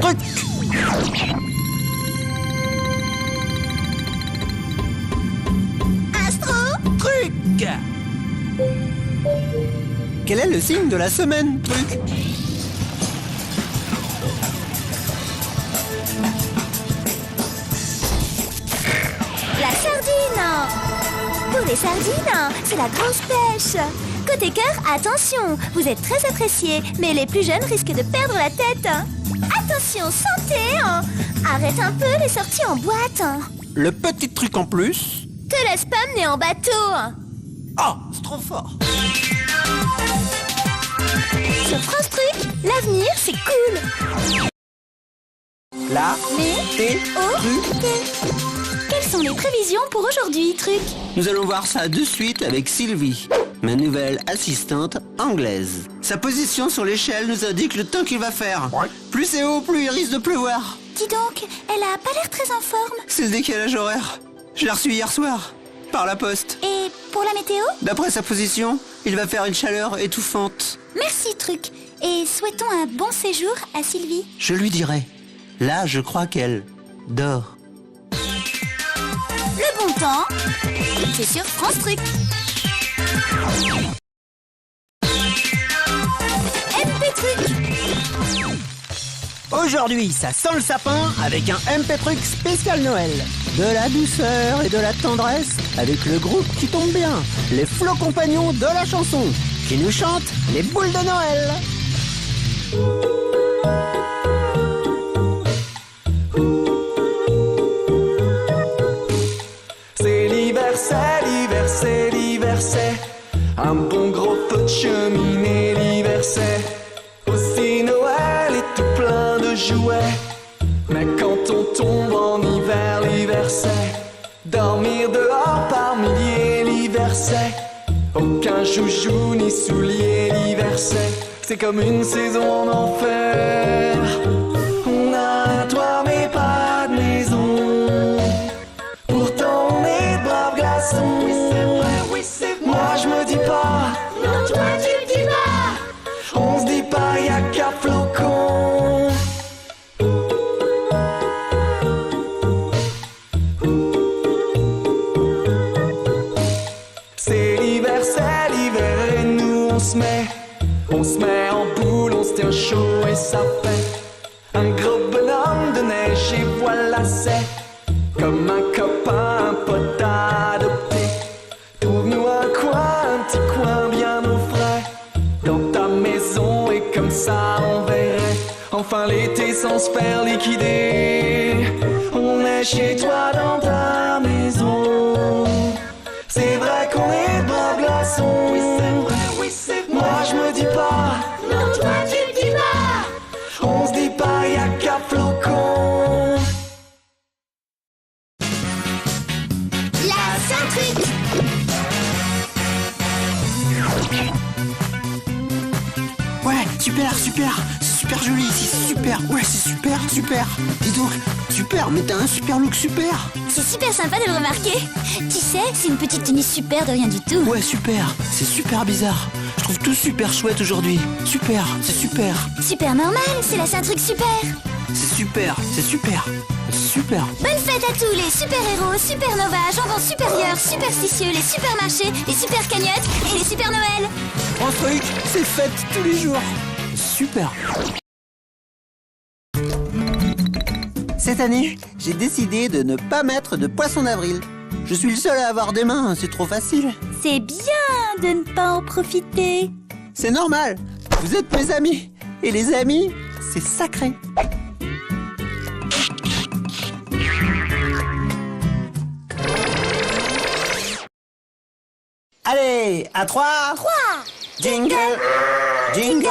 Truc. Truc. Quel est le signe de la semaine, Truc? La sardine. Pour les sardines, c'est la grosse pêche. Côté cœur, attention, vous êtes très appréciés, mais les plus jeunes risquent de perdre la tête. Attention, santé. Arrête un peu les sorties en boîte. Le petit truc en plus. Te laisse pas mener en bateau. Oh, c'est trop fort. Sur France Truc, l'avenir c'est cool. La Météo. Quelles sont les prévisions pour aujourd'hui, Truc? Nous allons voir ça de suite avec Sylvie, ma nouvelle assistante anglaise. Sa position sur l'échelle nous indique le temps qu'il va faire. Plus c'est haut, plus il risque de pleuvoir. Dis donc, elle a pas l'air très en forme. C'est le décalage horaire. Je l'ai reçu hier soir, par la poste. Et pour la météo? D'après sa position, il va faire une chaleur étouffante. Merci, Truc. Et souhaitons un bon séjour à Sylvie. Je lui dirai. Là, je crois qu'elle dort. Le bon temps, c'est sur France Truc. MP Truc. Aujourd'hui, ça sent le sapin avec un MP Truc spécial Noël. De la douceur et de la tendresse avec le groupe qui tombe bien, les flots compagnons de la chanson, qui nous chantent les boules de Noël. C'est l'hiver, c'est l'hiver, c'est l'hiver, c'est un bon gros feu de cheminée. L'hiver, c'est aussi Noël et tout plein de jouets. Mais quand on tombe en hiver, l'hiver, c'est dormir dehors par milliers. L'hiver, c'est aucun joujou ni soulier. L'hiver, c'est comme une saison en enfer. On a un toit mais pas de maison. Pourtant on est de braves glaçons. Oui c'est vrai, oui c'est vrai. Moi je me dis pas. Non toi tu me dis pas. On se dit pas y'a qu'à flocon. C'est l'hiver et nous on se met en boule, on se tient chaud et ça fait un gros bonhomme de neige et voilà c'est comme un copain, un pote à adopter. Trouve-nous un petit coin bien au frais dans ta maison et comme ça on verrait enfin l'été sans se faire liquider. On est chez toi dans ta maison. C'est vrai qu'on est de braves glaçons. Oui c'est vrai, oui c'est vrai. Moi je me dis pas. Non toi tu me dis pas. On se dit pas y'a qu'à flocon. La Saint-Truc. Ouais, super, super. C'est super joli ici, c'est super. Ouais, c'est super, super. Dis donc, super, mais t'as un super look super. C'est super sympa de le remarquer. Tu sais, c'est une petite tenue super de rien du tout. Ouais, super. C'est super bizarre. Je trouve tout super chouette aujourd'hui. Super, c'est super. Super normal, c'est la Saint-Truc super. C'est super, c'est super. Super. Bonne fête à tous les super-héros, super-nova, jambons supérieurs, superstitieux, les supermarchés, les super-cagnottes et les super-Noël. Un truc, c'est fête tous les jours. Super. Cette année, j'ai décidé de ne pas mettre de poisson d'avril. Je suis le seul à avoir des mains, c'est trop facile. C'est bien de ne pas en profiter. C'est normal, vous êtes mes amis. Et les amis, c'est sacré. Allez, à 3. 3. Jingle, jingle,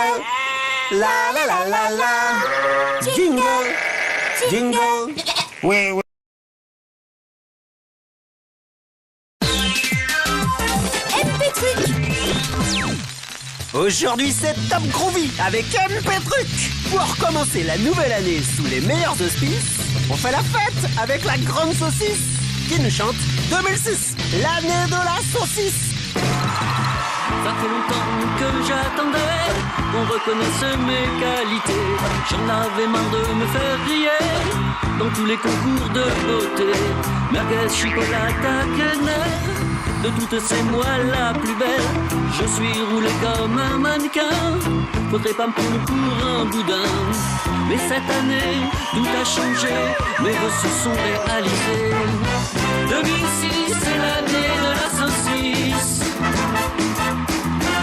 la la la la la. Jingle, jingle, ouais ouais. MP Truc. Aujourd'hui c'est Top Groovy avec MP Truc. Pour commencer la nouvelle année sous les meilleurs auspices, on fait la fête avec la grande saucisse qui nous chante 2006, l'année de la saucisse. Ça fait longtemps que j'attendais qu'on reconnaisse mes qualités. J'en avais marre de me faire griller dans tous les concours de beauté. Merguez, chocolat, Kenner, de toutes ces moi la plus belle. Je suis roulé comme un mannequin, faudrait pas me prendre pour un boudin. Mais cette année, tout a changé, mes vœux se sont réalisés. 2006, c'est l'année de la saucisse.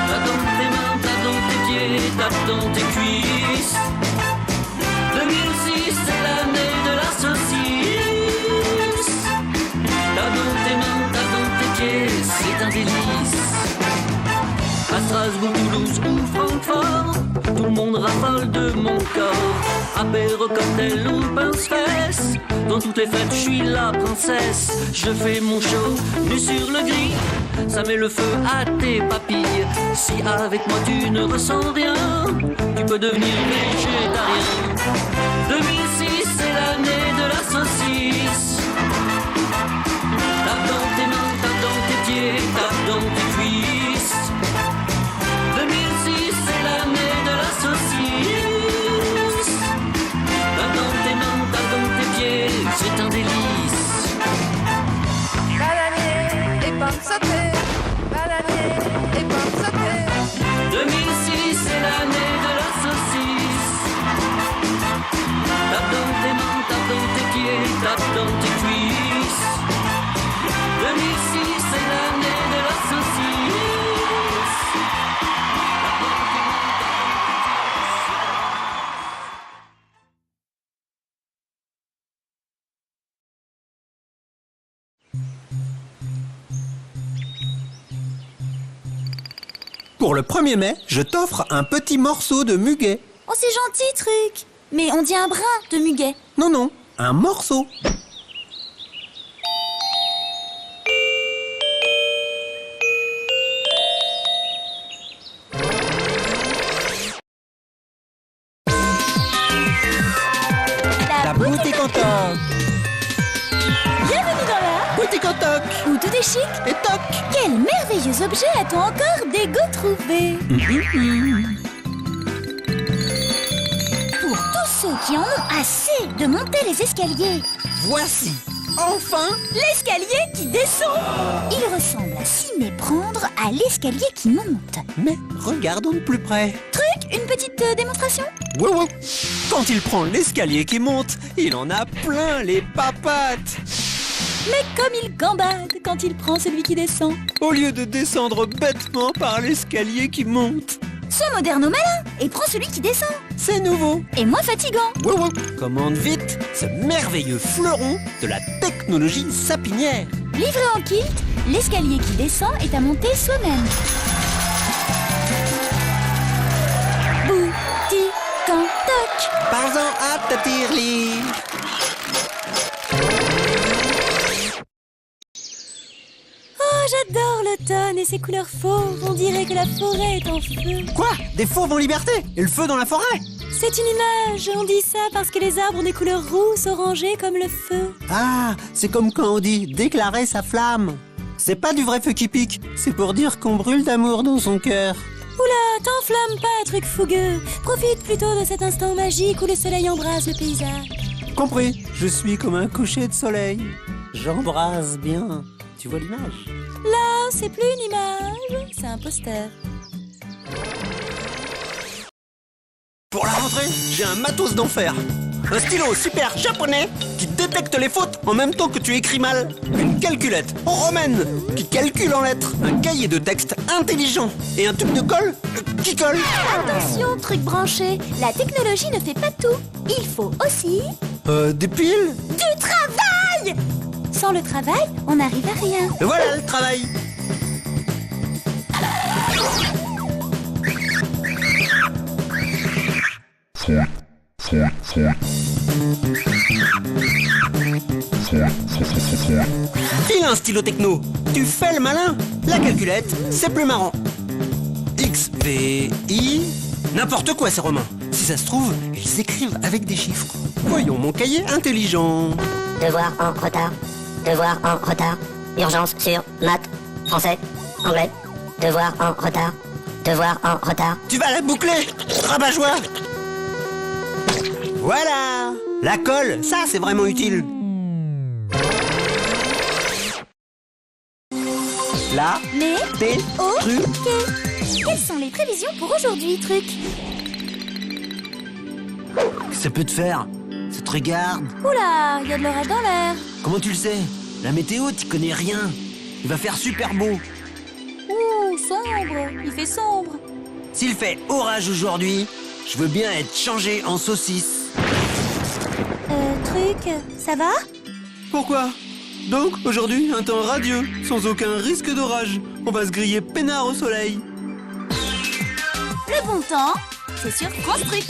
Tape dans tes mains, tape dans tes pieds, tape dans tes cuisses. 2006, c'est l'année de la saucisse. Tape dans tes mains, tape dans tes pieds, c'est un délice. À Strasbourg, Toulouse ou Francfort, tout le monde raffole de mon corps. Apéro, cocktail ou pince-fesse, dans toutes les fêtes, je suis la princesse. Je fais mon show, nu sur le gris, ça met le feu à tes papilles. Si avec moi tu ne ressens rien, tu peux devenir végétarien. 2006, c'est l'année de la saucisse. Tape dans tes mains, tape dans tes pieds, tape dans tes cuisses. 2006, c'est l'année de la saucisse. Tape dans tes mains, tape dans tes pieds, c'est un délice. Bananier et pomme sautée, bananier et pomme sautée. 2006, c'est l'année de la saucisse. Tape dans tes mains, tape dans tes pieds, tape dans tes cuisses. 2006, c'est l'année de la saucisse. Tape dans tes mains, tape dans Pour le 1er mai, je t'offre un petit morceau de muguet. Oh, c'est gentil, truc. Mais on dit un brin de muguet. Non, non, un morceau. La boutique en toc. Bienvenue dans la Boutique en toc. où tout est chic. Et toc. Quel merveilleux objet a-t-on encore d'égo trouvé? Pour tous ceux qui en ont assez de monter les escaliers, Voici, enfin, l'escalier qui descend. Il ressemble à s'y méprendre à l'escalier qui monte. mais regardons de plus près. Truc, une petite démonstration? Wow, wow. Quand il prend l'escalier qui monte, il en a plein les papates. Mais comme il gambade quand il prend celui qui descend. Au lieu de descendre bêtement par l'escalier qui monte. Sois moderne au malin et prends celui qui descend. C'est nouveau. Et moins fatigant. Wow, wow. Commande vite ce merveilleux fleuron de la technologie sapinière. Livré en kit, l'escalier qui descend est à monter soi-même. Boutique en toc. Parle-en à ta tirelire. Oh, j'adore l'automne et ses couleurs fauves. On dirait que la forêt est en feu. Quoi? Des fauves en liberté? Et le feu dans la forêt? C'est une image. On dit ça parce que les arbres ont des couleurs rousses, orangées comme le feu. Ah, c'est comme quand on dit déclarer sa flamme. C'est pas du vrai feu qui pique, c'est pour dire qu'on brûle d'amour dans son cœur. Oula, t'enflamme pas, truc fougueux. Profite plutôt de cet instant magique où le soleil embrase le paysage. Compris, je suis comme un coucher de soleil. J'embrase bien. Tu vois l'image? Là, c'est plus une image, c'est un poster. Pour la rentrée, j'ai un matos d'enfer. Un stylo super japonais qui détecte les fautes en même temps que tu écris mal. Une calculette romaine qui calcule en lettres. Un cahier de texte intelligent. Et un tube de colle qui colle. Attention, truc branché, la technologie ne fait pas tout. Il faut aussi Des piles? du travail. Sans le travail, on n'arrive à rien. Et voilà le travail. File un stylo techno. Tu fais le malin. La calculette, c'est plus marrant. X, V, I... N'importe quoi ces Romains. Si ça se trouve, ils écrivent avec des chiffres. Voyons mon cahier intelligent. Devoir en retard. Devoir en retard. Urgence sur maths, français, anglais. Devoir en retard. Devoir en retard. Tu vas la boucler, rabat-joie. Voilà. La colle, ça c'est vraiment utile. Là, Mais, T, oh, Tru. quelles sont les prévisions pour aujourd'hui, Truc? Ça peut te faire. Ça te regarde. Oula, il y a de l'orage dans l'air. Comment tu le sais? La météo, t'y connais rien. Il va faire super beau. Ouh, sombre, il fait sombre. S'il fait orage aujourd'hui, je veux bien être changé en saucisse. Truc, ça va? Pourquoi? Donc, aujourd'hui, un temps radieux, sans aucun risque d'orage. On va se griller peinard au soleil. Le bon temps, c'est sur France Truc.